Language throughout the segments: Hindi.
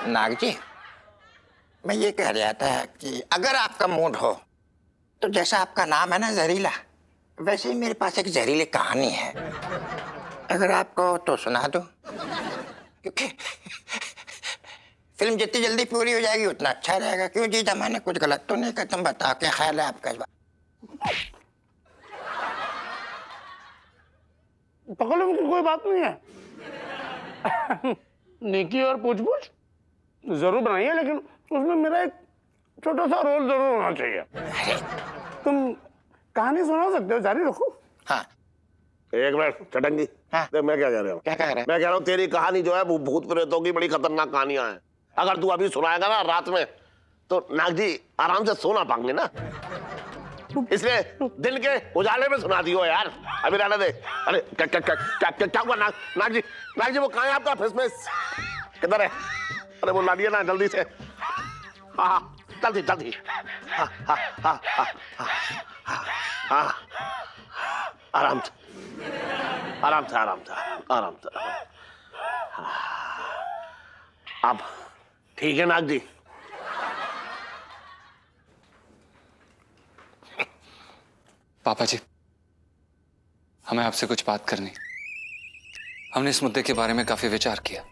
नाग जी, मैं ये कह रहा था कि अगर आपका मूड हो तो जैसा आपका नाम है ना जहरीला, वैसे ही मेरे पास एक जहरीली कहानी है। अगर आपको तो सुना दो, क्योंकि फिल्म जितनी जल्दी पूरी हो जाएगी उतना अच्छा रहेगा। क्यों जीजा, मैंने कुछ गलत तो नहीं कहा? तुम बताओ क्या ख्याल है आपका इस बात? तकलीफ की कोई बात नहीं है। नेकी और पूछ-पूछ जरूर बनाइए, लेकिन उसमें मेरा एक छोटा सा रोल जरूर होना चाहिए। तुम कहानी सुना सकते हो, जारी रखो। हाँ। एक मिनट चटंगी। हाँ। मैं क्या कह रहा हूँ? क्या कह रहे हैं? मैं कह रहा हूँ तेरी कहानी जो है वो भूत प्रेतों की बड़ी खतरनाक कहानियां हैं। अगर तू अभी सुनाएगा ना रात में तो नाग जी आराम से सोना पाएंगे ना, इसलिए दिन के उजाले में सुना दियो यार। अभी रहने दे। अरे क्या हुआ नाग जी? नाग जी वो कहाँ है आपका फेसमेस? किधर है? अरे वो ला दिया ना जल्दी से। हाँ जल्दी जल्दी। हाँ हाँ हाँ हाँ हाँ, आराम से आराम से आराम से आराम से। अब ठीक है नाग जी? पापा जी, हमें आपसे कुछ बात करनी। हमने इस मुद्दे के बारे में काफी विचार किया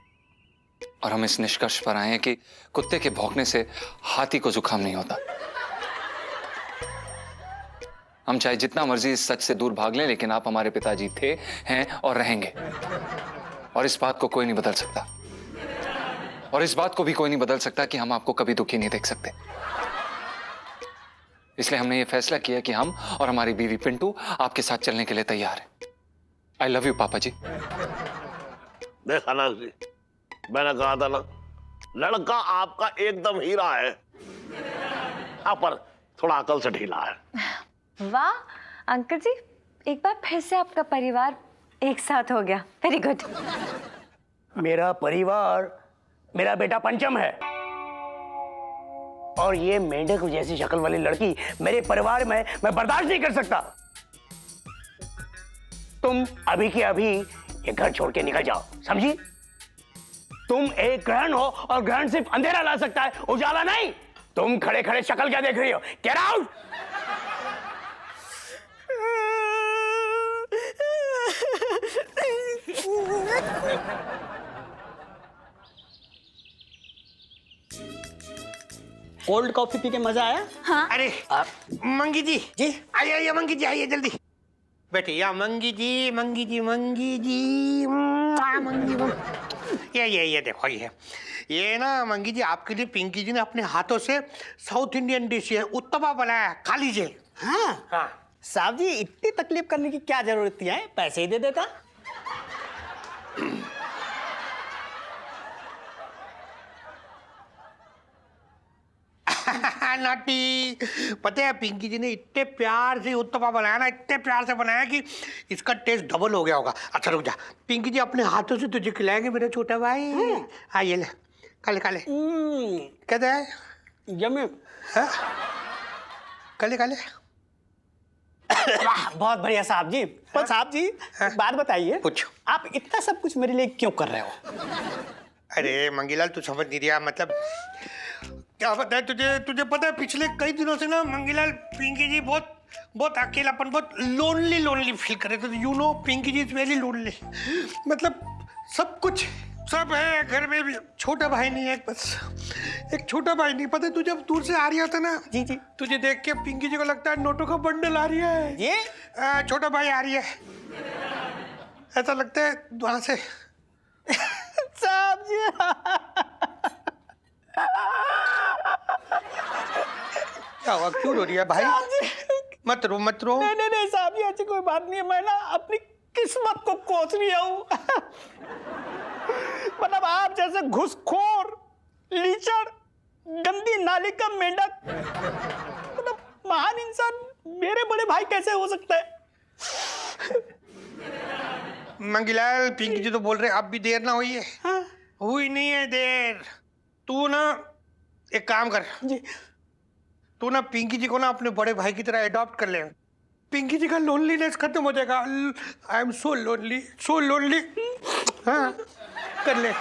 और हम इस निष्कर्ष पर आए हैं कि कुत्ते के भौंकने से हाथी को जुकाम नहीं होता। हम चाहे जितना मर्जी इस सच से दूर भाग लें, लेकिन आप हमारे पिताजी थे, हैं और रहेंगे, और इस बात को कोई नहीं बदल सकता। और इस बात को भी कोई नहीं बदल सकता कि हम आपको कभी दुखी नहीं देख सकते। इसलिए हमने ये फैसला किया कि हम और हमारी बीवी पिंटू आपके साथ चलने के लिए तैयार हैं। आई लव यू पापा जी। देखा नाग जी, मैंने कहा था ना, लड़का आपका एकदम हीरा है, आप पर थोड़ा अकल से ढीला है। वाह अंकल जी, एक बार फिर से आपका परिवार एक साथ हो गया। Very good. मेरा परिवार, मेरा बेटा पंचम है, और ये मेंढक जैसी शक्ल वाली लड़की मेरे परिवार में मैं बर्दाश्त नहीं कर सकता। तुम अभी के अभी ये घर छोड़ के निकल जाओ, समझी? तुम एक ग्रहण हो और ग्रहण सिर्फ अंधेरा ला सकता है, उजाला नहीं। तुम खड़े खड़े शक्ल क्या देख रही हो? Get out. Cold coffee P के मजा आया? हाँ। अरे मंगी जी जी आइए आइए, मंगी जी आइए जल्दी बैठिए। या मंगी जी मंगी जी मंगी जी मंगी ये देखो, ये ना मंगी जी आपके लिए पिंकी जी ने अपने हाथों से साउथ इंडियन डिश है उत्तपा बनाया है, खा लीजिए। हाँ हाँ साहब जी, इतनी तकलीफ करने की क्या जरूरत थी? है पैसे ही दे देता। नाटी, पता है पिंकी जी ने इतने प्यार से उत्तपा बनाया ना, इतने प्यार से बनाया कि इसका टेस्ट डबल हो गया होगा। अच्छा रुक जा, पिंकी जी अपने हाथों से तुझे खिलाएंगे मेरे छोटा भाई। हाँ ये ले, काले काले कहते हैं यम्मी। काले काले। बहुत बढ़िया साहब जी। पर साहब जी बात बताइए, पूछो। आप इतना सब कुछ मेरे लिए क्यों कर रहे हो? अरे मंगीलाल तू समझ नहीं रहा, मतलब क्या पता है तुझे, तुझे पता है पिछले कई दिनों से ना मंगीलाल पिंकी जी बहुत अकेलापन, बहुत लोनली फील कर रहे थे। You know Pinky ji is very lonely, मतलब सब कुछ सब है घर में भी, छोटा भाई नहीं है, बस एक छोटा भाई नहीं। पता है तू जब दूर से आ रही होता ना, जी जी, तुझे देख के पिंकी जी को लगता है नोटों का बंडल आ रही है, ये छोटा भाई आ रही है, ऐसा लगता है वहां से। साहब जी क्या हुआ, क्यों रो रही है भाई? मत रो मत रो। नहीं साहब जी, ऐसी कोई बात नहीं है। मैं ना अपनी किस्मत को कोस रही हूँ। मतलब आप जैसे घुसखोर, लीचड़, गंदी नाली का मेंढक, मतलब महान इंसान मेरे बड़े भाई कैसे हो सकता है? मंगीलाल पिंकी जी तो बोल रहे अब भी देर ना हुई है। हाँ? हुई नहीं है देर। तू ना एक काम कर जी, तू ना पिंकी जी को ना अपने बड़े भाई की तरह अडॉप्ट कर ले। पिंकी जी का लोनलीनेस खत्म हो जाएगा। I am so lonely. हाँ कर ले।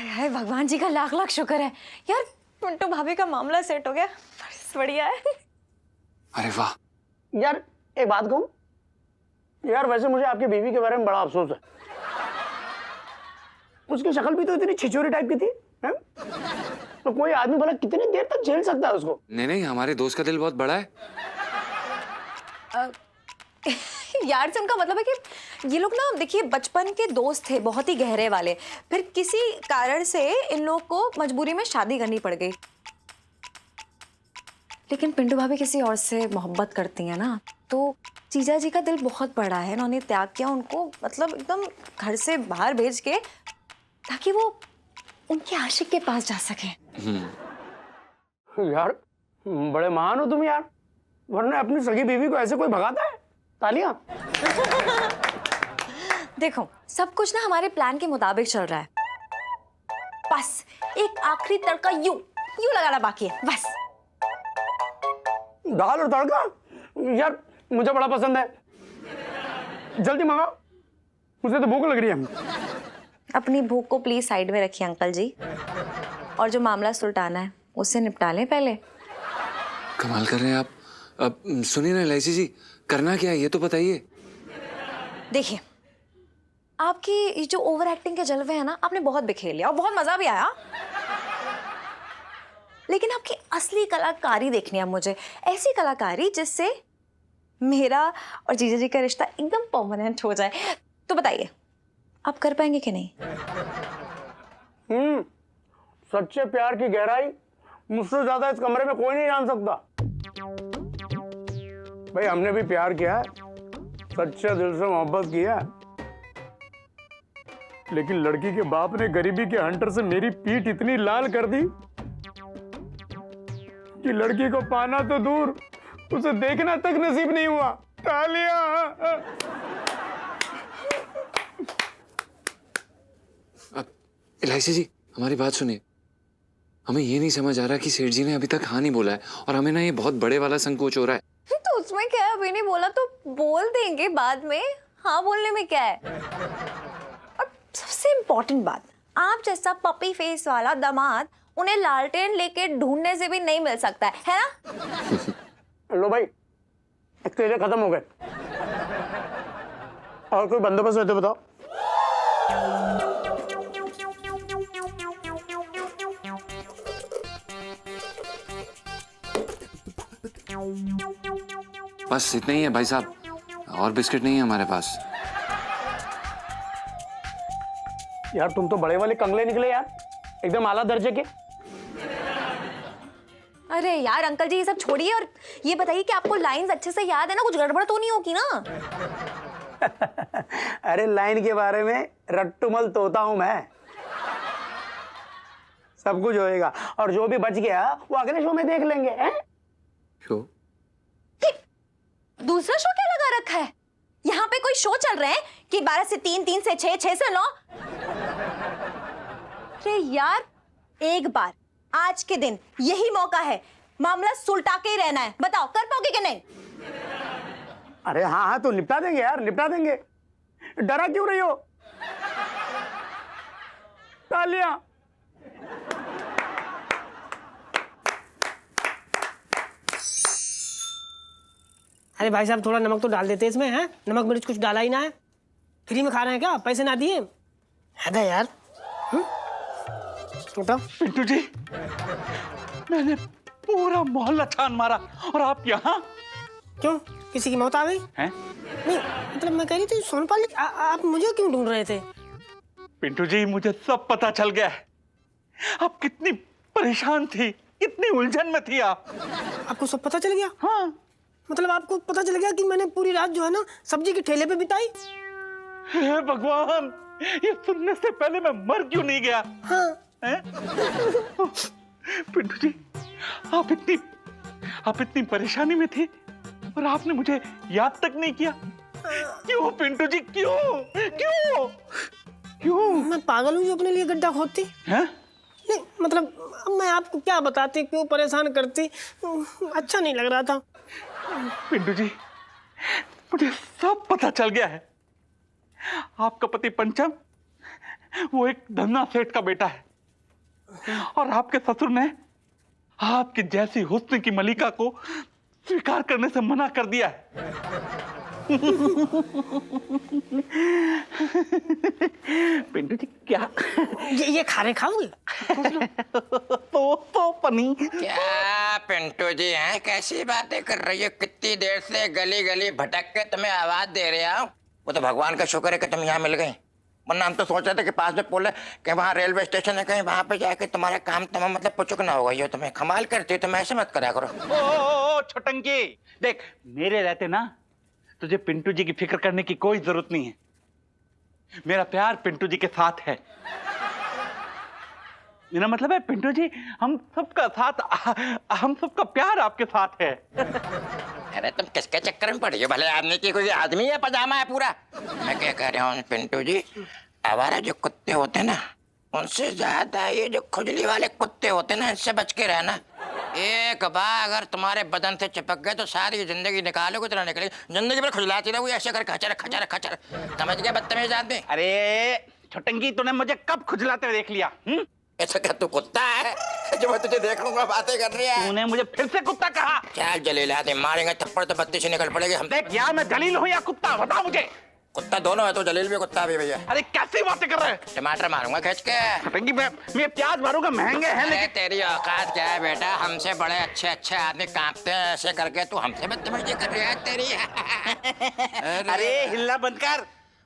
हाय भगवान जी का लाख लाख शुक्र है यार, पिंटू भाभी का मामला सेट हो गया। बस बढ़िया है। अरे वाह। यार एक बात कहूं, यार वैसे मुझे आपकी बीवी के बारे में बड़ा अफसोस है। उसकी शक्ल भी तो इतनी छिछोरी टाइप की थी, हैं? तो कोई आदमी भला कितनी देर तक झेल सकता है उसको? नहीं नहीं, हमारे दोस्त का दिल बहुत बड़ा है। यार से उनका मतलब है कि ये लोग ना, देखिए बचपन के दोस्त थे, बहुत ही गहरे वाले। फिर किसी कारण से इन लोग को मजबूरी में शादी करनी पड़ गई। लेकिन पिंटू भाभी किसी और से मोहब्बत करती हैं ना, तो जीजा जी का दिल बहुत बड़ा है। उन्होंने त्याग किया उनको, मतलब एकदम घर से बाहर भेज के, ताकि वो उनके आशिक के पास जा सके। यार बड़े महान हो तुम यार, वरना अपनी सगी बीवी को ऐसे कोई भगाता है? तालियां। देखो सब कुछ ना हमारे प्लान के मुताबिक चल रहा है, बस एक आखिरी तड़का यूं लगाना बाकी है बस। दाल और तड़का यार मुझे बड़ा पसंद है, जल्दी मंगाओ, मुझे तो भूख लग रही है। अपनी भूख को प्लीज साइड में रखिए अंकल जी, और जो मामला सुलटाना है उससे निपटा लें पहले। कमाल कर रहे हैं आप। अब सुनिए ना इलायची जी, करना क्या है ये तो बताइए। देखिए आपकी ये जो ओवर एक्टिंग के जलवे हैं ना, आपने बहुत बिखेर लिया और बहुत मजा भी आया, लेकिन आपकी असली कलाकारी देखनी है मुझे। ऐसी कलाकारी जिससे मेरा और जीजा जी का रिश्ता एकदम परमानेंट हो जाए। तो बताइए आप कर पाएंगे कि नहीं? सच्चे प्यार की गहराई मुझसे ज्यादा इस कमरे में कोई नहीं जान सकता। भाई हमने भी प्यार किया है, सच्चे दिल से मोहब्बत किया, लेकिन लड़की के बाप ने गरीबी के हंटर से मेरी पीठ इतनी लाल कर दी कि लड़की को पाना तो दूर, उसे देखना तक नसीब नहीं हुआ। तालियां। इलायची जी हमारी बात सुनिए, हमें ये नहीं समझ आ रहा कि सेठ जी ने अभी तक हाँ नहीं बोला है, और हमें ना ये बहुत बड़े वाला संकोच हो रहा है। तो उसमें क्या है, अभी नहीं बोला तो बोल देंगे बाद में, हाँ बोलने में क्या है। और सबसे इम्पोर्टेंट बात, आप जैसा पपी फेस वाला दामाद उन्हें लालटेन लेके ढूंढने से भी नहीं मिल सकता है ना? लो भाई केले खत्म हो गए, और कोई बंदोबस्त है तो बताओ। बस इतना ही है भाई साहब, और बिस्किट नहीं है हमारे पास। यार तुम तो बड़े वाले कंगले निकले यार, एकदम आला दर्जे के। अरे यार अंकल जी ये सब छोड़िए और ये बताइए कि आपको लाइंस अच्छे से याद है ना, कुछ गड़बड़ तो नहीं होगी ना? अरे लाइन के बारे में रट्टुमल तोता हूं मैं, सब कुछ होएगा, और जो भी बच गया वो अगले शो में देख लेंगे। हैं? शो? दूसरा शो क्या लगा रखा है? यहाँ पे कोई शो चल रहे हैं कि 12 से 3, 3 से 6, 6 से 9? अरे यार एक बार आज के दिन यही मौका है, मामला सुलटा के ही रहना है। बताओ कर पाओगे कि नहीं? अरे हाँ हाँ तो निपटा देंगे यार, निपटा देंगे, डरा क्यों रही हो? तालियां। अरे भाई साहब थोड़ा नमक तो डाल देते इसमें, हैं? नमक मिर्च कुछ डाला ही ना है, फ्री में खा रहे हैं क्या? पैसे ना दिए? है यार। बताओ। पिंटू जी, मैंने पूरा मोहल्ला छान मारा और आप यहाँ? क्यों, किसी की मौत आ गई? हैं? नहीं मतलब मैं कह रही थी सोनपाल, आप मुझे क्यों ढूंढ रहे थे? पिंटू जी मुझे सब पता चल गया है, आप कितनी परेशान थी, कितनी उलझन में थी आप। आपको सब पता चल गया? हाँ। मतलब आपको पता चल गया कि मैंने पूरी रात जो है ना सब्जी के ठेले पे बिताई? हे भगवान, ये सुनने से पहले मैं मर क्यों नहीं गया? हाँ। पिंटू जी आप इतनी परेशानी में थी और आपने मुझे याद तक नहीं किया। क्यों पिंटू जी, क्यों क्यों क्यों? मैं पागल हूँ जो अपने लिए गड्ढा खोदती? हैं? नहीं मतलब अब मैं आपको क्या बताती, क्यों परेशान करती, अच्छा नहीं लग रहा था। पिंटू जी मुझे सब पता चल गया है। आपका पति पंचम वो एक धन्ना सेठ का बेटा है और आपके ससुर ने आपकी जैसी हुस्न की मलिका को स्वीकार करने से मना कर दिया है। पिंटू जी क्या ये खाने खाओगे? तो पनीर क्या पिंटू जी हैं, कैसी बातें कर रही हो? कितनी देर से गली गली भटक के तुम्हें आवाज दे रहे हो। वो तो भगवान का शुक्र है कि तुम यहाँ मिल गई, वरना हम तो सोच रहे थे कि पास में पुल है, कि वहाँ रेलवे स्टेशन है, कहीं वहाँ पे जाके तुम्हारा काम तमाम मतलब पुचुक ना होगा। ये तुम्हें कमाल करती हो, तुम ऐसे मत करा करो। ओ छोटंकी, देख मेरे रहते ना तुझे पिंटू जी की फिक्र करने की कोई जरूरत नहीं है। मेरा प्यार पिंटू जी के साथ है। मेरा मतलब है पिंटू जी हम सबका साथ, हम सबका प्यार आपके साथ है। अरे तुम किसके चक्कर में पड़ी हो? भले आदमी की कोई आदमी है, पजामा है पूरा। मैं क्या कह रहा हूँ पिंटू जी, आवारा जो कुत्ते होते हैं ना, उनसे ज्यादा ये जो खुजली वाले कुत्ते होते हैं ना, इनसे बच के रहना। एक बार अगर तुम्हारे बदन से चिपक गए तो सारी जिंदगी निकालोगे तो ना निकलेगी। जिंदगी भर खुजलाती रहोगी ऐसे कर खचर खचर खचर। समझ गया बदतमीज आदमी? अरे छोटंकी तूने मुझे कब खुजलाते हुए देख लिया? ऐसा क्या तू कुत्ता है जो मैं तुझे देख लूंगा बातें कर रही है? तूने मुझे फिर से कुत्ता कहा? क्या जलील आदमी, मारेंगे थप्पड़ तो बत्ती से निकल पड़ेगी। हम देख यार मैं जलील हूँ या कुत्ता, बता मुझे। कुत्ता दोनों है, तो जलील भी कुत्ता भी भैया। अरे कैसी बातें कर रहे हैं? टमाटर मारूंगा खींच के। छोटंकी मैं प्याज मारूंगा, महंगे हैं अरे लेकिन। तेरी औकात क्या है बेटा? हमसे बड़े अच्छे अच्छे आदमी कांपते हैं ऐसे करके, तू हमसे बदतमीजी कर रही है तेरी। अरे हिलना बंद कर,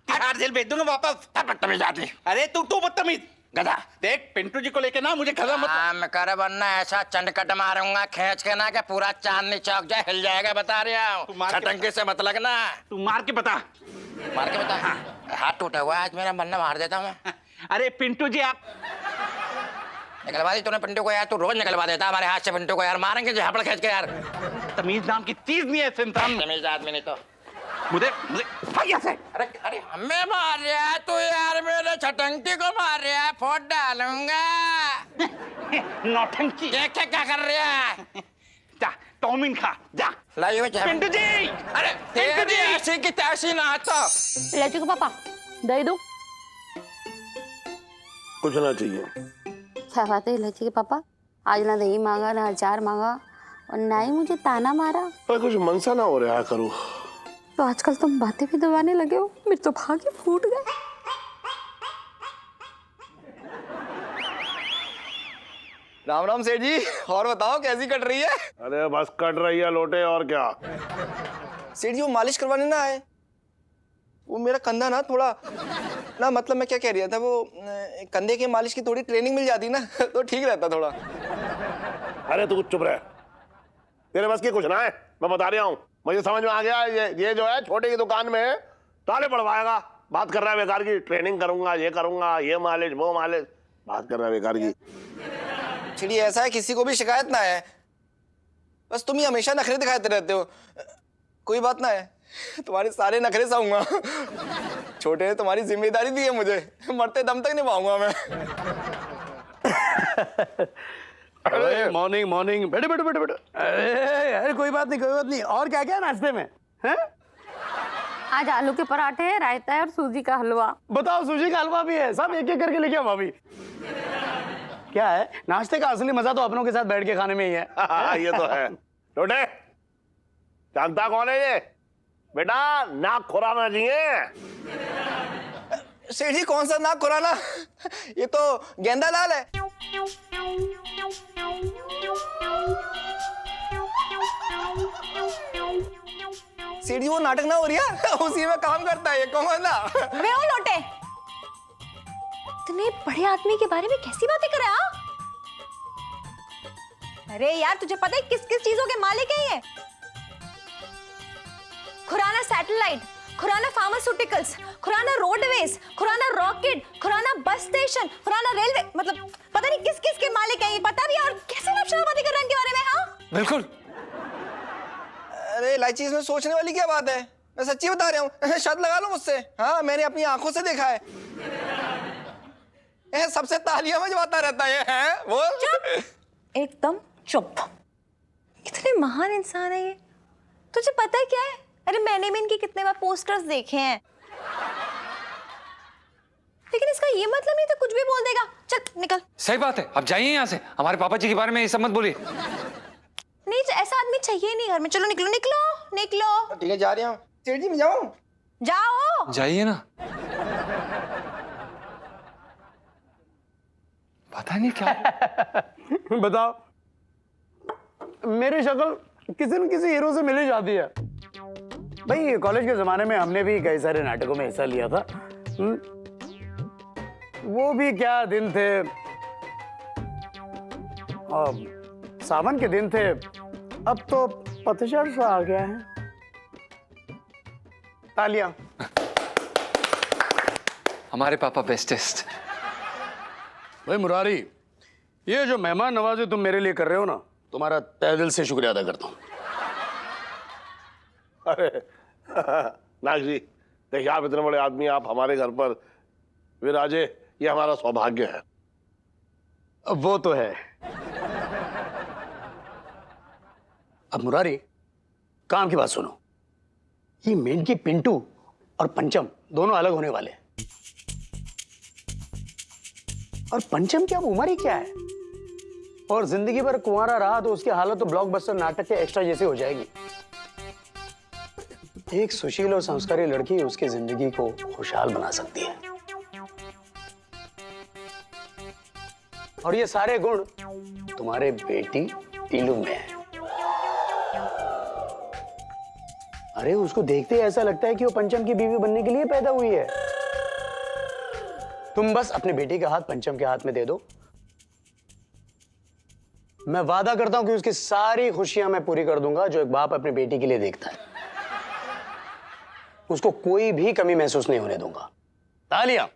तिहाड़ जेल भेज दूंगा वापस। बदतमीज आदमी, अरे तू बदतमीज। गधा। देख पिंटू जी को लेके ना मुझे गधा मत। काम कर वरना ऐसा चंडकट मारूंगा खींच के ना कि पूरा चांदनी चौक जाए, हिल जाएगा। बता रहा हूँ, तू मार के छटंकी से मत लगना। तू मार के बता। मार के बता। हाथ टूटा हुआ है आज मेरा, मरना मार देता हूँ मैं। अरे पिंटू जी आप निकलवा दी तूने पिंटू को यार, तू रोज निकलवा देता हमारे हाथ से पिंटू को यार। मारेंगे झापड़ खींच के यार। तमीज नाम की चीज नहीं है इंसान। तमीज आदमी नहीं तो मुझे से। अरे अरे हमें मार रहा है तू यार, मेरे छटंकी को मार रहा है, फोड़ डालूंगा। नौटंकी। देख के क्या कर रहा है? जा टॉमिन खा जा। लाइए वो पिंटू जी, अरे तेरी ऐसी की तैसी ना तो। लड्डू को पापा दही दो। कुछ ना चाहिए। क्या बात है लच्ची के पापा, आज ना दही मांगा ना अचार मांगा और ना ही मुझे ताना मारा। पर कुछ मन सा ना हो रहा करूँ। तो आजकल तुम बातें भी दबाने लगे हो, मेरे तो भाग्य फूट गए। राम राम सेठ जी, और बताओ कैसी कट रही है? अरे बस कट रही है लोटे, और क्या। सेठ जी वो मालिश करवाने ना आए, वो मेरा कंधा ना थोड़ा ना, मतलब मैं क्या कह रहा था, वो कंधे के मालिश की थोड़ी ट्रेनिंग मिल जाती ना तो ठीक रहता थोड़ा। अरे तू चुप रह, तेरे बस की कुछ ना है, मैं बता रहा हूँ। मुझे समझ में आ गया, ये जो है छोटे की दुकान में ताले पड़वाएगा। बात कर रहा है बेकार की, ट्रेनिंग करूंगा, ये करूंगा, ये मालिश वो मालिश, बात कर रहा है बेकार की। सेठ जी ऐसा है, किसी को भी शिकायत ना है, बस तुम ही हमेशा नखरे दिखाते रहते हो। कोई बात ना है, तुम्हारे सारे नखरे सहूंगा। छोटे ने तुम्हारी जिम्मेदारी दी है मुझे, मरते दम तक निभाऊंगा मैं। अरे मॉर्निंग मॉर्निंग, बैठो बैठो बैठो बैठो। अरे कोई बात नहीं कोई बात नहीं। और क्या क्या नाश्ते में हैं? आज आलू के पराठे, रायता है और सूजी का हलवा। बताओ, सूजी का हलवा भी है, सब एक एक करके लेके आओ भाभी। क्या है, नाश्ते का असली मजा तो अपनों के साथ बैठ के खाने में ही है। ये तो है। लोटे जानता कौन है ये? बेटा नाक खुराना चाहिए। सेठ जी कौन सा नाक खुराना, ये तो गेंदा लाल है। सेठ जी वो नाटक ना हो रही है, उसी में काम करता है ये, कौन ना। वे हो लोटे, इतने बड़े आदमी के बारे में कैसी बातें कर रहा है? अरे यार तुझे पता है किस किस चीजों के मालिक है ये? Khurana satellite, Khurana pharmaceuticals, Khurana roadways, Khurana rocket, Khurana bus station, Khurana railway, मतलब पता नहीं किस किस के मालिक हैं ये, पता भी है। और कैसे नक्शेबाजी कर रहे हैं इनके बारे में? हाँ बिल्कुल। अरे इलायची, इसमें सोचने वाली क्या बात है, मैं सच्ची बता रहा हूँ। शर्त लगा लो मुझसे, हाँ मैंने अपनी आंखों से देखा है। सबसे तालियां बजवाता रहता है वो। एकदम चुप। इतने महान इंसान है ये, तुझे पता है क्या है? अरे मैंने भी इनके कितने बार पोस्टर्स देखे हैं, लेकिन इसका ये मतलब नहीं था कुछ भी बोल देगा। चल निकल। सही बात है, अब जाइए यहाँ से। हमारे पापा जी के बारे में ये सब मत बोलिए। नहीं ऐसा आदमी चाहिए नहीं घर में। चलो निकलो निकलो निकलो। ठीक है जा रही हूँ। सेठ जी मैं जाऊँ? जाओ। जाइए ना। पता नहीं क्या। बताओ, मेरी शक्ल किसी न किसी हीरो से मिल ही जाती है। भाई कॉलेज के जमाने में हमने भी कई सारे नाटकों में हिस्सा लिया था। वो भी क्या दिन थे, सावन के दिन थे। अब तो पतझड़ सा आ गया है। तालियां। हमारे पापा बेस्टेस्ट। भाई मुरारी, ये जो मेहमान नवाजी तुम मेरे लिए कर रहे हो ना, तुम्हारा तहे दिल से शुक्रिया अदा करता हूँ। अरे नाग जी देखिए, आप इतने बड़े आदमी, आप हमारे घर पर विराजे, ये हमारा सौभाग्य है। अब वो तो है। अब मुरारी, काम की बात सुनो। ये मेंढकी पिंटू और पंचम दोनों अलग होने वाले हैं। और पंचम की अब उम्र ही क्या है, और जिंदगी भर कुंवारा रहा तो उसकी हालत तो ब्लॉकबस्टर नाटक के एक्स्ट्रा जैसे हो जाएगी। एक सुशील और संस्कारी लड़की उसकी जिंदगी को खुशहाल बना सकती है। और ये सारे गुण तुम्हारे बेटी टीलू में है। अरे उसको देखते ही ऐसा लगता है कि वो पंचम की बीवी बनने के लिए पैदा हुई है। तुम बस अपने बेटी का हाथ पंचम के हाथ में दे दो, मैं वादा करता हूं कि उसकी सारी खुशियां मैं पूरी कर दूंगा जो एक बाप अपनी बेटी के लिए देखता है। उसको कोई भी कमी महसूस नहीं होने दूंगा। तालियां।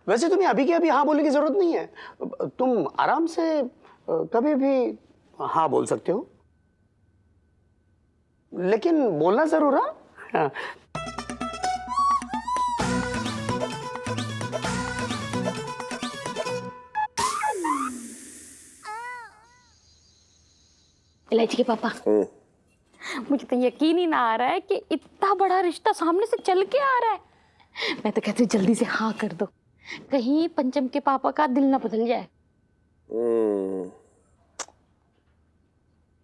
वैसे तुम्हें अभी के अभी हाँ बोलने की जरूरत नहीं है। तुम आराम से कभी भी हाँ बोल सकते हो, लेकिन बोलना जरूर। हाँ। इलायची के पापा, मुझे तो यकीन ही ना आ रहा है कि इतना बड़ा रिश्ता सामने से चल के आ रहा है। मैं तो कहती हूँ जल्दी से हाँ कर दो, कहीं पंचम के पापा का दिल ना बदल जाए।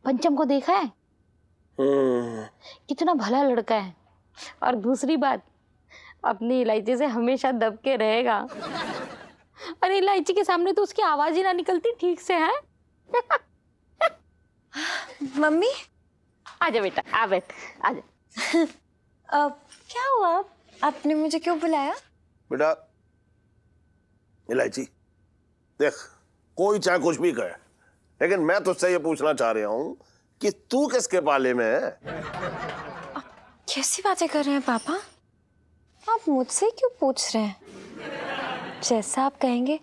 पंचम को देखा है, कितना भला लड़का है। और दूसरी बात, अपनी इलायची से हमेशा दब के रहेगा। और इलायची के सामने तो उसकी आवाज ही ना निकलती ठीक से है। मम्मी आजा बेटा, आ बैठ, आजा। क्या हुआ, आपने मुझे क्यों बुलाया? बेटा इलायची देख, कोई चाहे कुछ भी कहे, लेकिन मैं तुझसे ये पूछना चाह रहा हूं कि तू किसके पाले में है? कैसी बातें कर रहे हैं पापा? आप मुझसे क्यों पूछ रहे हैं? जैसा आप कहेंगे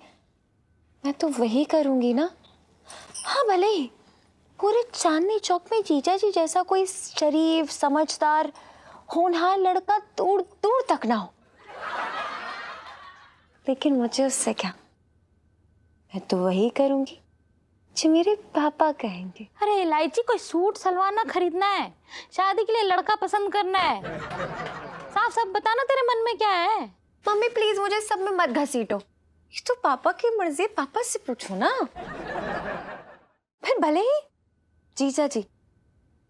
मैं तो वही करूंगी ना। हाँ भले ही पूरे चांदनी चौक में जीजा जी जैसा कोई शरीफ समझदार होनहार लड़का दूर दूर तक ना हो, लेकिन मुझे उससे क्या, मैं तो वही करूंगी जो मेरे पापा कहेंगे। अरे इलायची, कोई सूट सलवार ना खरीदना है, शादी के लिए लड़का पसंद करना है। साफ साफ बताना तेरे मन में क्या है। मम्मी प्लीज मुझे सब में मत घसीटो, ये तो पापा की मर्जी, पापा से पूछो ना। फिर भले ही जीजा जी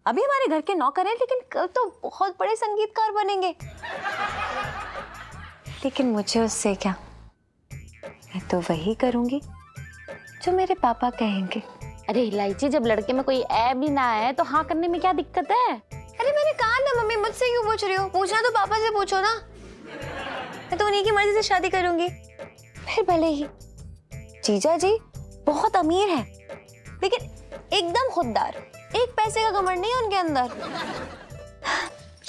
अभी हमारे घर के नौकर हैं, लेकिन कल तो बहुत बड़े संगीतकार बनेंगे। लेकिन मुझे उससे क्या, मैं तो वही करूंगी जो मेरे पापा कहेंगे। अरे इलायची, जब लड़के में कोई ऐब ही ना है तो हाँ करने में क्या दिक्कत है? अरे मैंने कहा ना मम्मी, मुझसे क्यों पूछ रही हो? पूछना तो पापा से पूछो ना, मैं तो उन्हीं की मर्जी से शादी करूंगी। फिर भले ही जीजा जी बहुत अमीर है, लेकिन एकदम खुददार, एक पैसे का घमंड नहीं है उनके अंदर।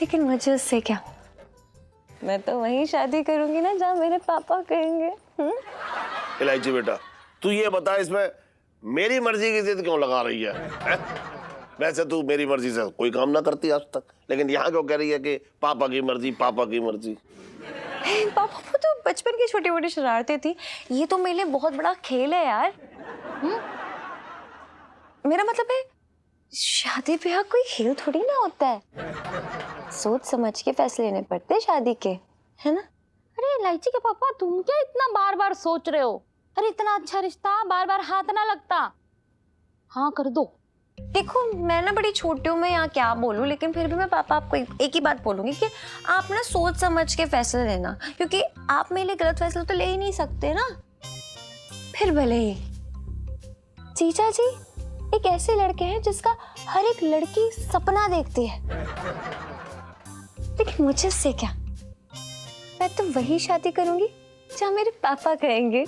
लेकिन मुझे उससे क्या, मैं तो वही शादी करूंगी ना जहाँ मेरे पापा कहेंगे। इलायची बेटा, तू ये बता, इसमें मेरी मर्जी की जिद क्यों लगा रही है? वैसे तू मेरी मर्जी से कोई काम ना करती आज तक, लेकिन यहाँ क्यों कह रही है कि पापा की मर्जी, पापा की मर्जी? पापा को तो बचपन की छोटी मोटी शरारतें थी, ये तो मेरे लिए बहुत बड़ा खेल है यार। मेरा मतलब है शादी ब्याह कोई खेल थोड़ी ना होता है, सोच समझ के फैसले लेने पड़ते हैं शादी के, है ना? अरे इलायची के पापा, तुम क्या इतना बार बार सोच रहे हो? अरे इतना अच्छा रिश्ता बार बार हाथ ना लगता। हाँ कर दो। देखो मैं ना बड़ी छोटी हूँ, मैं यहाँ क्या बोलूँ, लेकिन फिर भी मैं पापा आपको एक ही बात बोलूंगी कि आप ना सोच समझ के फैसले लेना, क्योंकि आप मेरे लिए गलत फैसला तो ले ही नहीं सकते ना। फिर भले ही जीजा जी एक ऐसे लड़के हैं जिसका हर एक लड़की सपना देखती है, लेकिन मुझसे क्या, मैं तो वही शादी करूंगी जहाँ मेरे पापा कहेंगे।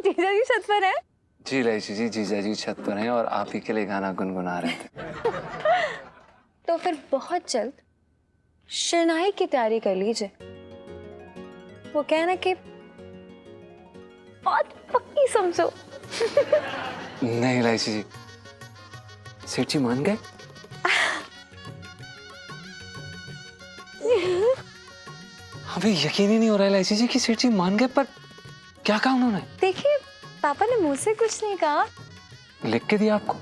जीजा जी छत पर है? जी इलायची जी, जीजा जी छत पर हैं और आप ही के लिए गाना गुनगुना रहे थे। तो फिर बहुत जल्द शहनाई की तैयारी कर लीजिए। वो कहना कि बहुत पक्की समझो। नहीं इलायची जी, सेठ जी मान गए? हमें यकीन ही नहीं हो रहा इलायची जी कि सेठ जी मान गए, पर क्या कहा उन्होंने? देखिए पापा ने मुझसे कुछ नहीं कहा। लिख के दिया आपको?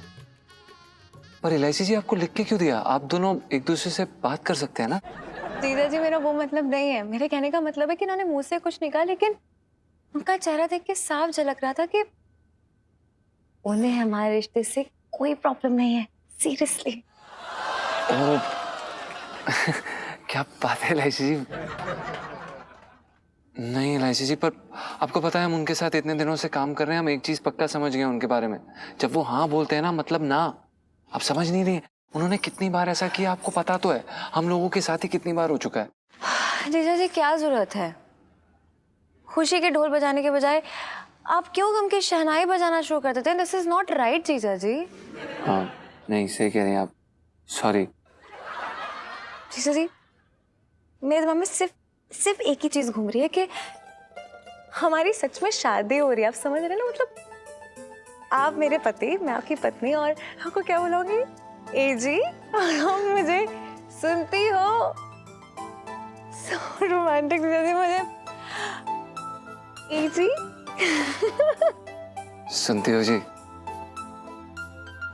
पर इलायची जी आपको लिख के क्यों दिया? आप दोनों एक दूसरे से बात कर सकते हैं ना? जीजा जी मेरा वो मतलब नहीं है, मेरे कहने का मतलब है कि उन्होंने मुझसे कुछ नहीं कहा, लेकिन उनका चेहरा देख के साफ झलक रहा था कि उन्हें हमारे रिश्ते से कोई प्रॉब्लम नहीं है, सीरियसली। ओह क्या बात है इलायची जी। नहीं इलायची जी, पर आपको पता है हम उनके साथ इतने दिनों से काम कर रहे हैं, हम एक चीज पक्का समझ गए उनके बारे में, जब वो हाँ बोलते हैं ना मतलब ना। आप समझ नहीं रही, उन्होंने कितनी बार ऐसा किया आपको पता तो है, हम लोगों के साथ ही कितनी बार हो चुका है। जीजा जी क्या जरूरत है खुशी के ढोल बजाने के बजाय आप क्यों गम की शहनाई बजाना शुरू कर देते हैं? दिस इज नॉट राइट जीजा जी। हाँ नहीं सही कह रही हैं आप, सॉरी। जीजा जी मेरे दिमाग में सिर्फ एक ही चीज घूम रही है कि हमारी सच में शादी हो रही है, आप समझ रहे हैं ना? मतलब आप मेरे पति, मैं आपकी पत्नी, और आपको क्या बोलोगी? ए जी, आप मुझे सुनती हो? सो रोमांटिक जीजा जी, मुझे ए जी सुनती हो जी?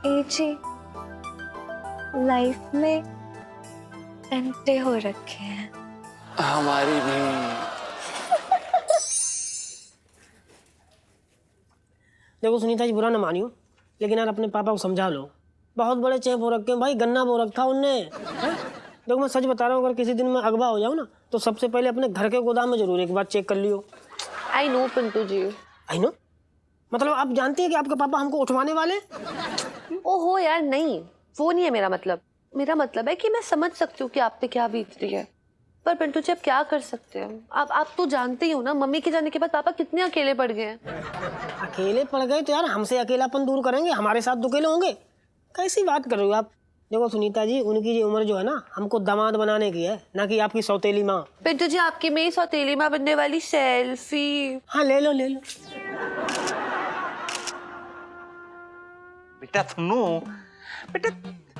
ए जी लाइफ में घंटे हो रखे हैं। हमारी भी। देखो सुनीता जी बुरा ना मानियो, लेकिन यार अपने पापा को समझा लो, बहुत बड़े चेप हो रखे हैं भाई, गन्ना बो रखा उनने। देखो मैं सच बता रहा हूँ, अगर किसी दिन मैं अगवा हो जाऊँ ना तो सबसे पहले अपने घर के गोदाम में जरूर एक बार चेक कर लियो। I know Pintu ji. I know मतलब आप जानती हैं कि आपके पापा हमको उठवाने वाले? ओहो यार नहीं, वो नहीं है मेरा मतलब। मेरा मतलब है कि मैं समझ सकती हूँ कि आप पे क्या बीत रही है, पर पिंटू जी आप क्या कर सकते हैं? आप तो जानते ही हो ना, मम्मी के जाने के बाद पापा कितने अकेले पड़ गए हैं। अकेले पड़ गए तो यार हमसे अकेलापन दूर करेंगे, हमारे साथ दुकेले होंगे? कैसी बात कर रहे हो आप? देखो सुनीता जी, उनकी जो उम्र जो है ना हमको दामाद बनाने की है, ना कि आपकी सौतेली माँ। पिंटू जी आपकी मेरी सौतेली माँ बनने वाली सेल्फी। हाँ ले लो ले लो। बेटा सुनो, बेटा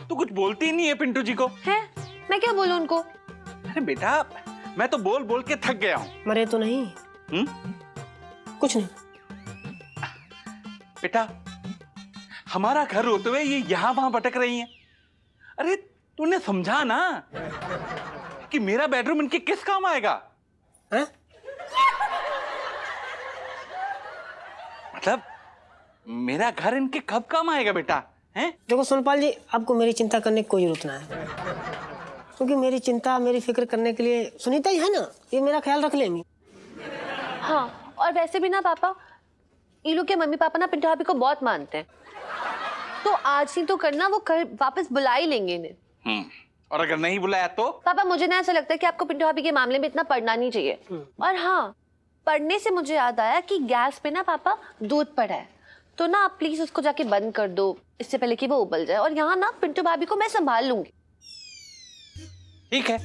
तू कुछ बोलती ही नहीं है पिंटू जी को। है मैं क्या बोलूं उनको? अरे बेटा मैं तो बोल बोल के थक गया हूँ। मरे तो नहीं? कुछ नहीं बेटा, हमारा घर होते हुए ये यहाँ वहां भटक रही हैं। अरे तूने समझा ना कि मेरा बेडरूम इनके किस काम आएगा? है? मतलब मेरा घर इनके कब काम आएगा बेटा? हैं? देखो सोनपाल जी, आपको मेरी चिंता करने की कोई जरूरत ना है, क्योंकि मेरी चिंता मेरी फिक्र करने के लिए सुनीता ही है ना, ये मेरा ख्याल रख लेंगी। हाँ और वैसे भी ना पापा, इलू के मम्मी पापा ना पिंटू भाभी को बहुत मानते हैं, तो आज ही तो करना, वो घर वापस बुला ही लेंगे इन्हें। और अगर नहीं बुलाया तो? पापा मुझे ना ऐसा लगता है कि आपको पिंटू भाभी के मामले में इतना पढ़ना नहीं चाहिए। और हाँ, पढ़ने से मुझे याद आया कि गैस पे ना पापा दूध पड़ा है, तो ना आप प्लीज उसको जाके बंद कर दो इससे पहले कि वो उबल जाए, और यहाँ ना पिंटू भाभी को मैं संभाल लूंगी। ठीक है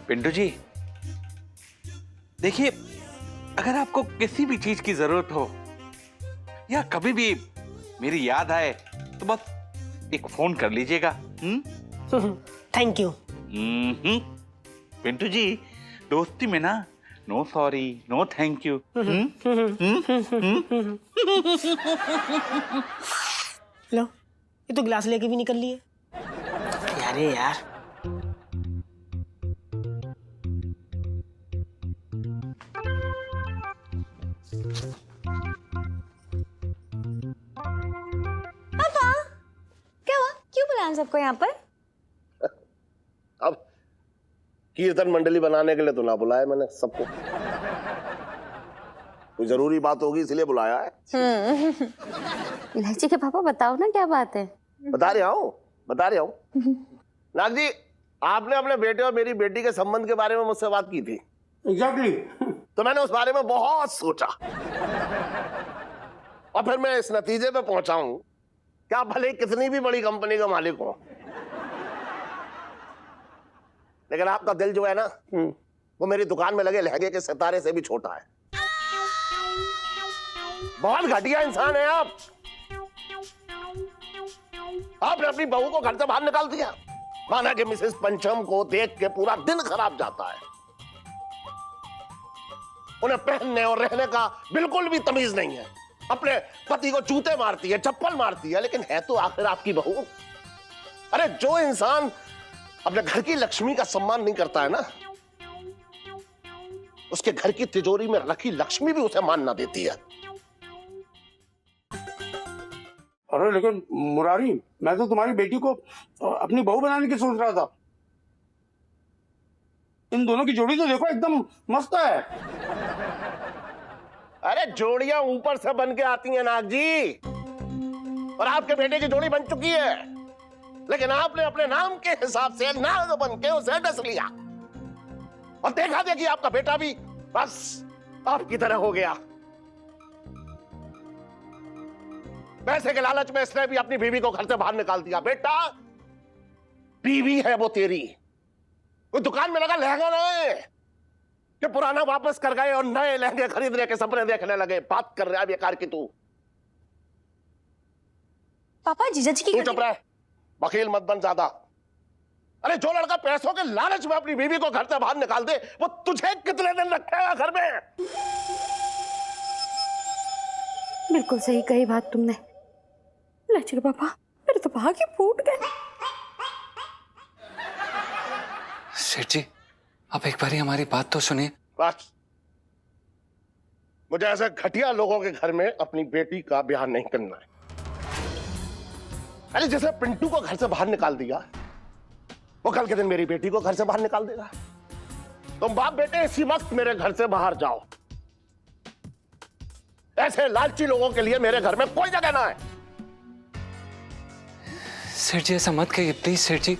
पिंटू जी, देखिए अगर आपको किसी भी चीज की जरूरत हो या कभी भी मेरी याद आए तो बस एक फोन कर लीजिएगा। Thank you. पिंटू जी, दोस्ती में ना no sorry no thank you. लो, ये तो गिलास लेके भी निकल लिए। अरे यार, पापा क्या हुआ, क्यों बुलाया हम सबको यहाँ पर? अब कीर्तन मंडली बनाने के लिए तो ना बुलाया मैंने सबको, कोई जरूरी बात होगी इसलिए बुलाया है। इलायची के पापा बताओ ना क्या बात है। बता रहा हूँ। नाग जी, आपने अपने बेटे और मेरी बेटी के संबंध के बारे में मुझसे बात की थी। एग्जैक्टली। तो मैंने उस बारे में बहुत सोचा और फिर मैं इस नतीजे पे पहुंचा हूं कि आप भले कितनी भी बड़ी कंपनी का मालिक हो, लेकिन आपका दिल जो है ना, वो मेरी दुकान में लगे लहंगे के सितारे से भी छोटा है। बहुत घटिया इंसान है आप। आपने अपनी बहू को घर से बाहर निकाल दिया, माना कि मिसेस पंचम को देख के पूरा दिन खराब जाता है। उन्हें पहनने और रहने का बिल्कुल भी तमीज नहीं है। अपने पति को जूते मारती है, चप्पल मारती है, लेकिन है तो आखिर आपकी बहू। अरे जो इंसान अपने घर की लक्ष्मी का सम्मान नहीं करता है ना, उसके घर की तिजोरी में रखी लक्ष्मी भी उसे मान ना देती है। अरे लेकिन मुरारी, मैं तो तुम्हारी बेटी को अपनी बहू बनाने की सोच रहा था। इन दोनों की जोड़ी तो देखो, एकदम मस्त है। अरे जोड़ियां ऊपर से बन के आती हैं नाग जी, और आपके बेटे की जोड़ी बन चुकी है, लेकिन आपने अपने नाम के हिसाब से नाग बन के उसे डस लिया और देखा देखी आपका बेटा भी बस आपकी तरह हो गया। पैसे के लालच में इसने भी अपनी बीवी को घर से बाहर निकाल दिया। बेटा, बीवी है वो तेरी, वो दुकान में लगा लहंगा नहीं कि पुराना वापस कर गए और नए लहंगे खरीदने के सपने देखने लगे। बात कर रहा है बेकार की तू। पापा जीजा जी की चुप रहे, वकील मत बन ज्यादा। अरे जो लड़का पैसों के लालच में अपनी बीवी को घर से बाहर निकाल दे, वो तुझे कितने दिन रखेगा घर में? बिल्कुल सही कही बात तुमने। इलायची के पापा, मेरे तो भाग्य फूट गए। सेठ जी, आप एक बारी हमारी बात तो सुनिए। बस, मुझे ऐसे घटिया लोगों के घर में अपनी बेटी का ब्याह नहीं करना है। अरे जैसे पिंटू को घर से बाहर निकाल दिया, वो कल के दिन मेरी बेटी को घर से बाहर निकाल देगा। तुम बाप बेटे इसी वक्त मेरे घर से बाहर जाओ। ऐसे लालची लोगों के लिए मेरे घर में कोई जगह ना है। सेठ जी ऐसा मत कहिए प्लीज। सेठ जी,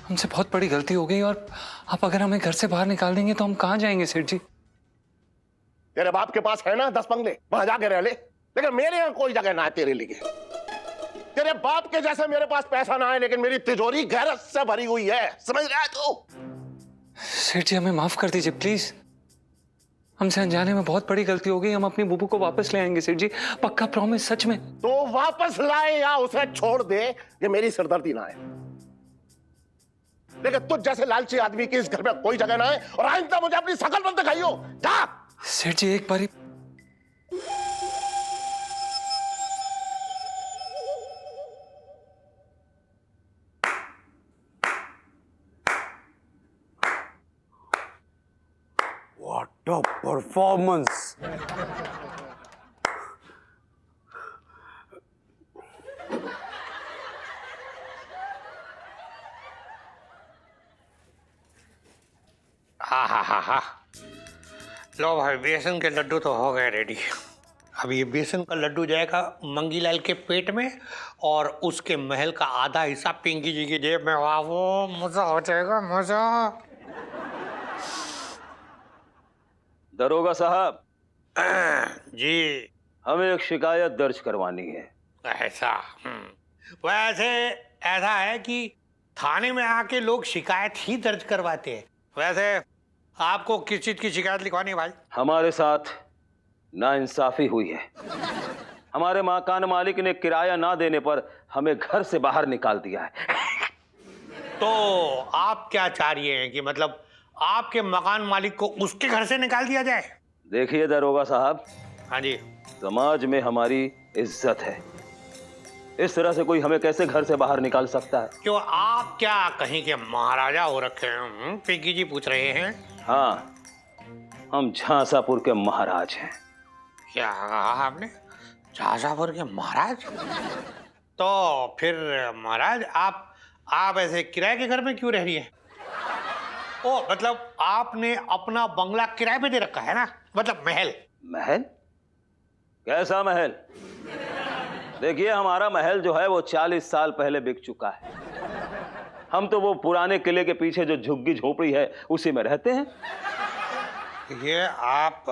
हमसे बहुत बड़ी गलती हो गई, और आप अगर हमें घर से बाहर निकाल देंगे तो हम कहां जाएंगे सेठ जी? तेरे बाप के पास है ना 10 बंगले, वहां जाके रह ले, लेकिन मेरे यहाँ कोई जगह ना है तेरे लिए। तेरे बाप के जैसे मेरे पास पैसा ना है, लेकिन मेरी तिजोरी गैरत से भरी हुई है। समझ रहा है तू? सेठ जी हमें माफ कर दीजिए प्लीज। हमसे अनजाने में बहुत बड़ी गलती हो गई। हम अपनी बुबू को वापस ले आएंगे सेठ जी, पक्का प्रॉमिस, सच में। तो वापस लाए या उसे छोड़ दे, ये मेरी सिरदर्दी ना है, लेकिन तुझ जैसे लालची आदमी की इस घर में कोई जगह ना है। और आइंदा मुझे अपनी शकल मत दिखाइयो। जा। सेठ जी एक बारी What a performance! हाँ हाँ हाँ हाँ, लो भाई, बेसन के लड्डू तो हो गए रेडी। अब ये बेसन का लड्डू जाएगा मंगीलाल के पेट में, और उसके महल का आधा हिस्सा पिंकी जी की जेब में। वाह, वो मजा हो जाएगा, मजा। दरोगा साहब जी, हमें एक शिकायत दर्ज करवानी है। ऐसा? वैसे ऐसा है कि थाने में आके लोग शिकायत ही दर्ज करवाते हैं। वैसे आपको किस चीज की शिकायत लिखवानी है भाई? हमारे साथ नाइंसाफी हुई है। हमारे मकान मालिक ने किराया ना देने पर हमें घर से बाहर निकाल दिया है। तो आप क्या चाह रही हैं कि मतलब आपके मकान मालिक को उसके घर से निकाल दिया जाए? देखिए दरोगा साहब, हाँ जी। समाज में हमारी इज्जत है, इस तरह से कोई हमें कैसे घर से बाहर निकाल सकता है? क्यों, आप क्या कहीं के महाराजा हो रखे हैं? पिंकी जी पूछ रहे हैं। हाँ, हम झांसापुर के महाराज हैं। क्या कहा आपने? झांसापुर के महाराज? तो फिर महाराज आप ऐसे किराए के घर में क्यों रह रही हैं? ओ मतलब आपने अपना बंगला किराए पे दे रखा है ना, मतलब महल। महल? कैसा महल? देखिए, हमारा महल जो है वो 40 साल पहले बिक चुका है। हम तो वो पुराने किले के पीछे जो झुग्गी झोपड़ी है उसी में रहते हैं। ये आप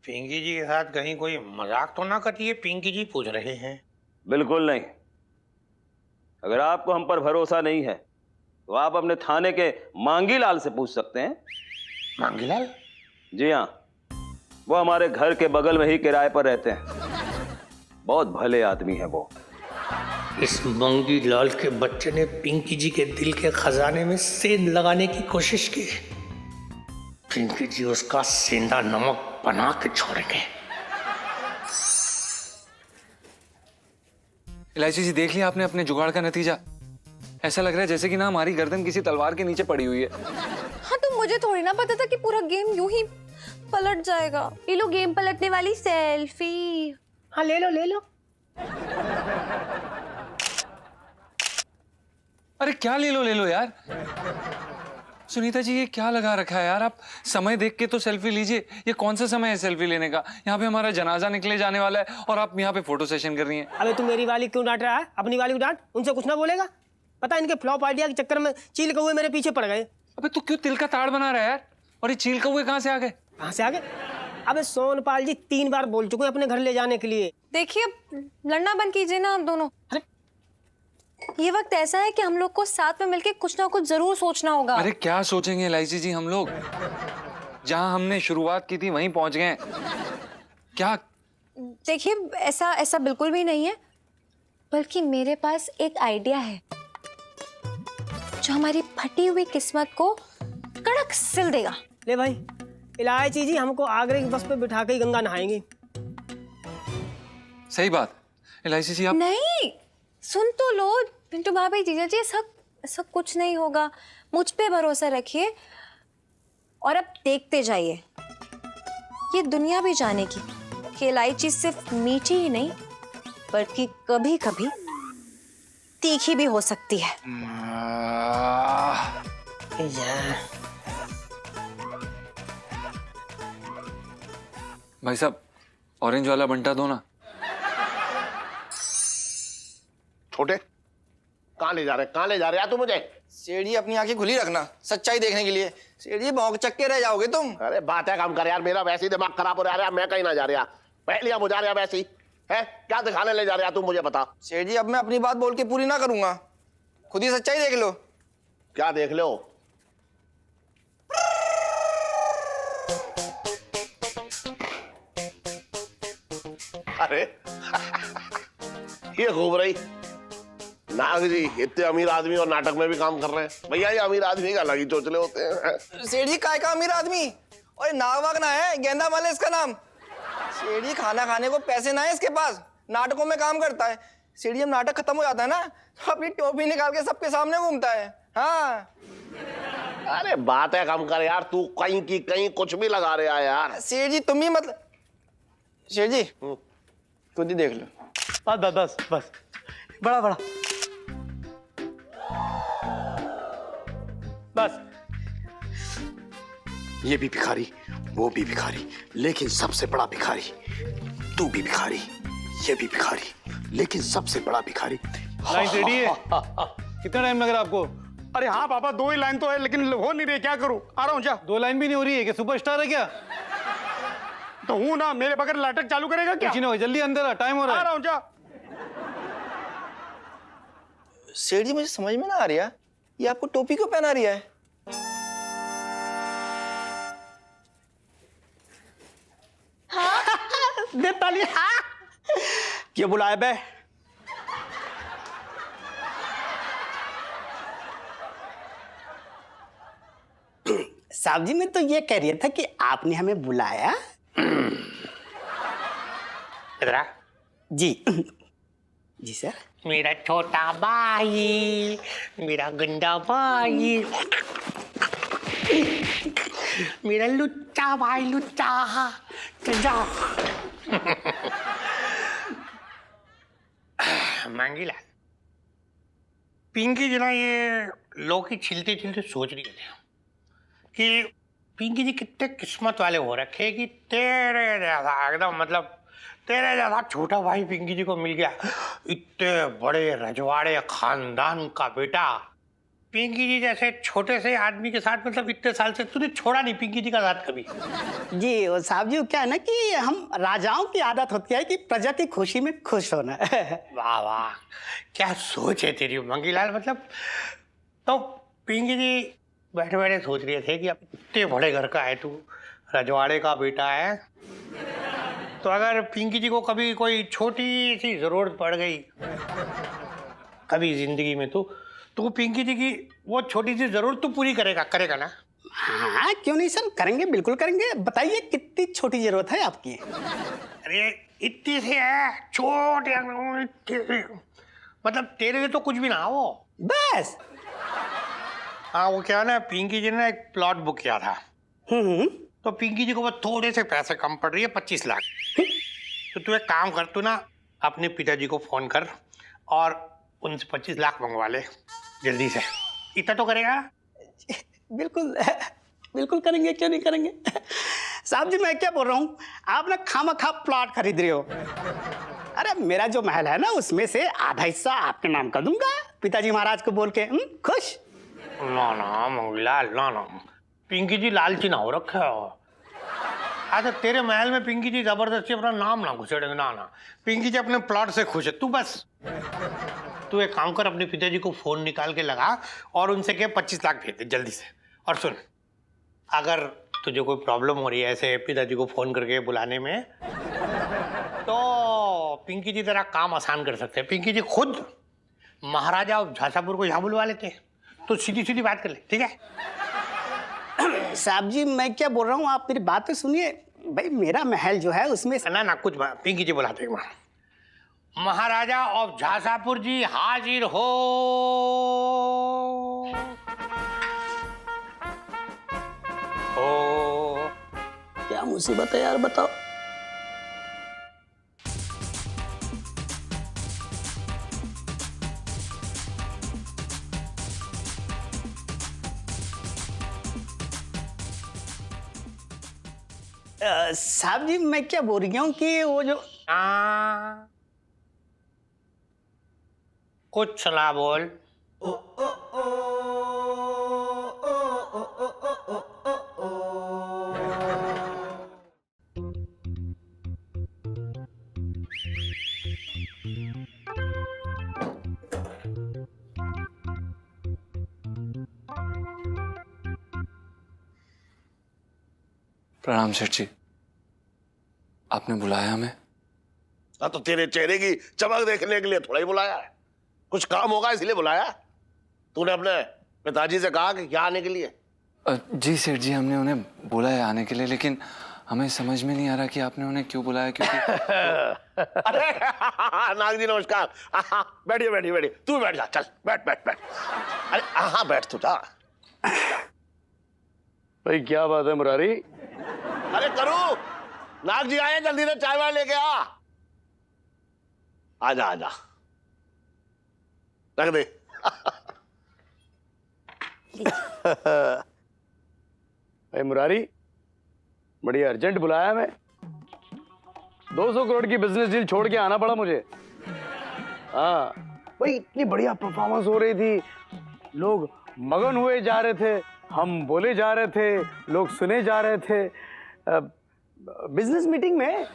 पिंकी जी के साथ कहीं कोई मजाक तो ना करती है? पिंकी जी पूछ रहे हैं। बिल्कुल नहीं। अगर आपको हम पर भरोसा नहीं है तो आप अपने थाने के मांगीलाल से पूछ सकते हैं। मांगीलाल? जी हाँ, वो हमारे घर के बगल में ही किराए पर रहते हैं। बहुत भले आदमी है वो। इस मांगीलाल के बच्चे ने पिंकी जी के दिल के खजाने में सेंध लगाने की कोशिश की। पिंकी जी उसका सेंधा नमक बना के छोड़ेंगे। इलायची जी, देख लिया आपने अपने जुगाड़ का नतीजा? ऐसा लग रहा है जैसे कि ना हमारी गर्दन किसी तलवार के नीचे पड़ी हुई है। हाँ, तो मुझे थोड़ी ना पता था कि पूरा गेम यूं ही पलट जाएगा। ये लो गेम पलटने वाली सेल्फी। हाँ, ले लो ले लो। अरे क्या ले लो यार। सुनीता जी, ये क्या लगा रखा है यार? आप समय देख के तो सेल्फी लीजिए। ये कौन सा समय है सेल्फी लेने का? यहाँ पे हमारा जनाजा निकले जाने वाला है और आप यहाँ पे फोटो सेशन कर रही हैं। अबे तू मेरी वाली क्यों डांट रहा है? अपनी वाली को डांट, उनसे कुछ ना बोलेगा। पता है इनके फ्लॉप आइडिया के चक्कर में चील कौवे मेरे पीछे पड़ गए। अबे तू क्यों तिल का ताड़ बना रहा है यार? और ये चील कौवे कहाँ से आ गए? कहाँ से आ गए? अबे सोनपाल जी 3 बार बोल चुके हैं अपने घर ले जाने के लिए। देखिए, लड़ना बंद कीजिए ना आप दोनों। अरे ये वक्त ऐसा है कि हम लोग को साथ में मिलके कुछ ना कुछ जरूर सोचना होगा। अरे क्या सोचेंगे इलायची जी? हम लोग जहाँ हमने शुरुआत की थी वहीं पहुंच गए। क्या? देखिए, ऐसा बिल्कुल भी नहीं है, बल्कि मेरे पास एक आइडिया है जो हमारी फटी हुई किस्मत को कड़क सिल देगा। ले भाई, इलायची जी हमको आगरे की बस पे बिठा के ही गंगा नहाएंगी। सही बात। इलायची जी आप नहीं, सुन तो लो पिंटू भाभी, जीजा जी, ऐसा कुछ नहीं होगा। मुझ पे भरोसा रखिए और अब देखते जाइए। ये दुनिया भी जानेगी कि इलायची सिर्फ मीठी ही नहीं बल्कि कभी कभी तीखी भी हो सकती है। भाई साहब, ऑरेंज वाला बंटा दो ना। छोटे, कहाँ ले जा रहे हैं तू मुझे? सेठ जी, अपनी आंखें खुली रखना सच्चाई देखने के लिए। सेठ जी, भौंक चक्के रह जाओगे तुम। अरे बात है, काम कर यार, मेरा वैसे ही दिमाग खराब हो रहा है। मैं कहीं ना जा रहा, पहले अब हो जा रहा वैसे ही है। क्या दिखाने ले जा रहा तू मुझे बता। सेठ जी, अब मैं अपनी बात बोल के पूरी ना करूंगा, खुद ही सच्चाई देख लो। क्या देख लो? अरे ये घूम रही नाग जी, इतने अमीर आदमी और नाटक में भी काम कर रहे हैं। भैया ये अमीर आदमी का अलग ही चोचले होते हैं। सेठ जी, काय का अमीर आदमी? और नाग वाग ना है, गेंदा माल है इसका नाम। सेठ जी, खाना खाने को पैसे ना है इसके पास, नाटकों में काम करता है। सेठ जी, जब नाटक खत्म हो जाता है ना तो अपनी टोपी निकाल के सबके सामने घूमता है। हाँ, अरे बात है, कम कर यार, तू कहीं की कहीं कुछ भी लगा रहा है यार। सेठ जी तुम ही मतलब। सेठ जी खुद ही देख लो। बस बड़ा बस। ये भी भिखारी, वो भी भिखारी, लेकिन सबसे बड़ा भिखारी तू भी भिखारी, ये भी भिखारी, लेकिन सबसे बड़ा भिखारी। लाइन रेडी है? कितना टाइम लग रहा है आपको? अरे हाँ पापा, 2 ही लाइन तो है लेकिन हो नहीं रही, क्या करूं? आ रहा हूँ। जा, 2 लाइन भी नहीं हो रही है? कि सुपरस्टार है क्या? तो हूँ ना, मेरे बगैर नाटक चालू करेगा क्या? नहीं, जल्दी अंदर आ, टाइम हो रहा है। आ रहा हूँ, जा। सेठ जी, मुझे समझ में ना आ रही है, ये आपको टोपी क्यों पहना रही है? दे ताली। क्यों बुलाया बे? साहब जी, मैं तो ये कह रहा था कि आपने हमें बुलाया। इधर आ। जी जी सर। मेरा छोटा भाई, मेरा गंदा भाई, मेरा लुच्चा भाई, लुच्चा। चल जा। मांगीला, पिंकी जी ना ये लौकी छिलते छिलते सोच रही थी कि पिंकी जी कितने किस्मत वाले हो रखे कि तेरे जैसा एकदम मतलब तेरे जैसा छोटा भाई पिंकी जी को मिल गया। इतने बड़े रजवाड़े खानदान का बेटा पिंकी जी जैसे छोटे से आदमी के साथ मतलब इतने साल से तूने छोड़ा नहीं पिंकी जी का साथ कभी। जी वो साहब जी, क्या है ना कि हम राजाओं की आदत होती है कि प्रजा की खुशी में खुश होना। वाह वाह, क्या सोच है तेरी मंगीलाल। मतलब तो पिंकी जी बैठे बैठे सोच रहे थे कि अब इतने बड़े घर का है तू, रजवाड़े का बेटा है, तो अगर पिंकी जी को कभी कोई छोटी सी जरूरत पड़ गई कभी जिंदगी में तो पिंकी जी की वो छोटी सी जरूरत तो पूरी करेगा ना? हाँ क्यों नहीं सर, करेंगे, बिल्कुल करेंगे। बताइए कितनी छोटी जरूरत है आपकी? अरे इतनी सी है, छोटे, मतलब तेरे लिए तो कुछ भी ना हो बस। हाँ वो क्या ना, पिंकी जी ने एक प्लॉट बुक किया था, तो पिंकी जी को वो थोड़े से पैसे कम पड़ रही है, 25 लाख। तो तू एक काम कर, तू ना अपने पिताजी को फोन कर और उनसे 25 लाख मंगवा ले जल्दी से। इतना तो करेगा? बिल्कुल बिल्कुल करेंगे, क्यों नहीं करेंगे। साहब जी मैं क्या बोल रहा हूँ, आप ना खामखा प्लॉट खरीद रहे हो। अरे मेरा जो महल है ना उसमें से आधा हिस्सा आपके नाम कर दूंगा पिताजी महाराज को बोल के। खुश? ना ना मंगीलाल, ना, पिंकी जी लालची ना हो रखा है। अच्छा तेरे महल में पिंकी जी जबरदस्ती अपना नाम ना घुसेड़ेंगे, ना, पिंकी जी अपने प्लॉट से खुश है। तू एक काम कर, अपने पिताजी को फोन निकाल के लगा और उनसे कह 25 लाख भेज दे जल्दी से। और सुन, अगर तुझे कोई प्रॉब्लम हो रही है ऐसे पिताजी को फोन करके बुलाने में, तो पिंकी जी तेरा काम आसान कर सकते हैं। पिंकी जी खुद महाराजा और झासापुर को यहाँ बुलवा लेते, तो सीधी सीधी बात कर ले, ठीक है? साहब जी मैं क्या बोल रहा हूँ, आप मेरी बात तो सुनिए। भाई मेरा महल जो है उसमें ना कुछ पिंकी जी बुलाते एक बार। महाराजा ऑफ झासापुर जी हाजिर हो। क्या मुसीबत है यार, बताओ। साहब जी मैं क्या बोल रही हूँ कि वो जो कुछ सलाह बोल। प्रणाम सेठ जी, आपने बुलाया हमें? हाँ तो तेरे चेहरे की चमक देखने के लिए थोड़ा ही बुलाया है, कुछ काम होगा इसलिए बुलाया। तूने अपने पिताजी से कहा कि यहाँ आने के लिए? जी सेठ जी, हमने उन्हें बोला है आने के लिए, लेकिन हमें समझ में नहीं आ रहा कि आपने उन्हें क्यों बुलाया। क्योंकि अरे नाग जी नमस्कार। बैठिए बैठिए बैठिए, तू बैठ जा, चल बैठ बैठ बैठ। अरे हाँ बैठ तू जा। भाई क्या बात है मुरारी? अरे करू, नाग जी आए, जल्दी से चाय वाय लेके आ। आजा आजा, रख दे। भाई मुरारी, बड़ी अर्जेंट बुलाया मैं। 200 करोड़ की बिजनेस डील छोड़ के आना पड़ा मुझे। हाँ भाई, इतनी बढ़िया परफॉर्मेंस हो रही थी, लोग मगन हुए जा रहे थे, हम बोले जा रहे थे, लोग सुने जा रहे थे। बिजनेस मीटिंग में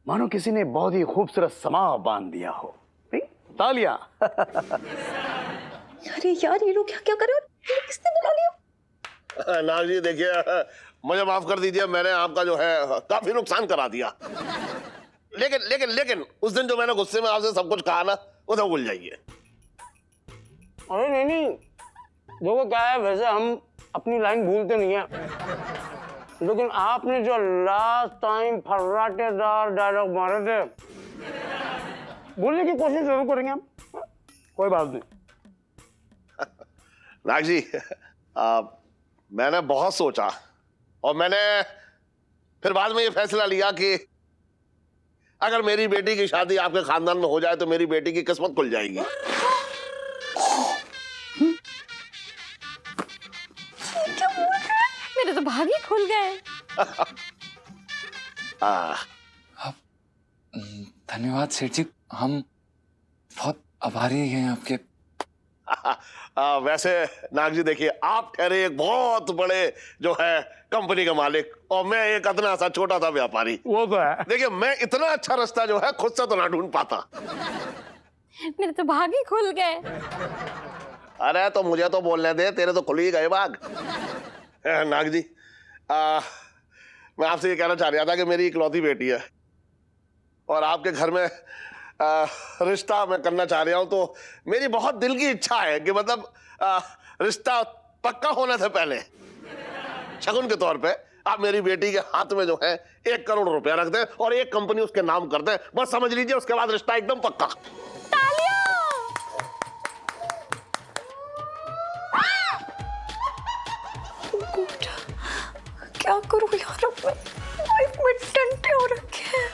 मानो किसी ने बहुत ही खूबसूरत समा बांध दिया हो। तालियां। अरे यार ये लोग क्या क्या कर रहे हो? किसने बुला लिया? नाग जी देखिए, मुझे माफ कर दीजिए, मैंने आपका जो है काफी नुकसान करा दिया। लेकिन लेकिन लेकिन उस दिन जो मैंने गुस्से में आपसे सब कुछ कहा ना, उसे भूल जाइए। अरे नहीं, देखो क्या है, वैसे हम अपनी लाइन भूलते नहीं है, लेकिन आपने जो लास्ट टाइम फर्राटेदार डायलॉग मारे थे, भूलने की कोशिश जरूर करेंगे हम। कोई बात नहीं। नाग जी, मैंने बहुत सोचा और मैंने फिर बाद में ये फैसला लिया कि अगर मेरी बेटी की शादी आपके खानदान में हो जाए तो मेरी बेटी की किस्मत खुल जाएगी। क्या बोल रहे हैं? मेरे तो भाग ही खुल गए। धन्यवाद सेठ जी, हम बहुत आभारी हैं आपके। वैसे नाग जी देखिए, आप ठहरे एक बहुत बड़े जो है कंपनी का मालिक और मैं एक अदना सा छोटा सा व्यापारी। वो तो है। देखिए, मैं इतना अच्छा रास्ता जो है खुद से तो ना ढूंढ पाता। मेरे तो भाग ही खुल गए। अरे तो मुझे तो बोलने दे, तेरे तो खुल ही गए भाग। नाग जी, मैं आपसे ये कहना चाह रहा था कि मेरी इकलौती बेटी है और आपके घर में रिश्ता मैं करना चाह रहा हूं, तो मेरी बहुत दिल की इच्छा है कि मतलब रिश्ता पक्का होने से पहले शगुन के तौर पे आप मेरी बेटी के हाथ में जो है 1 करोड़ रुपया रख दें और एक कंपनी उसके नाम कर दें, बस समझ लीजिए उसके बाद रिश्ता एकदम पक्का। क्या करूं यार, अपने लाइफ में टंटे हो रखे हैं।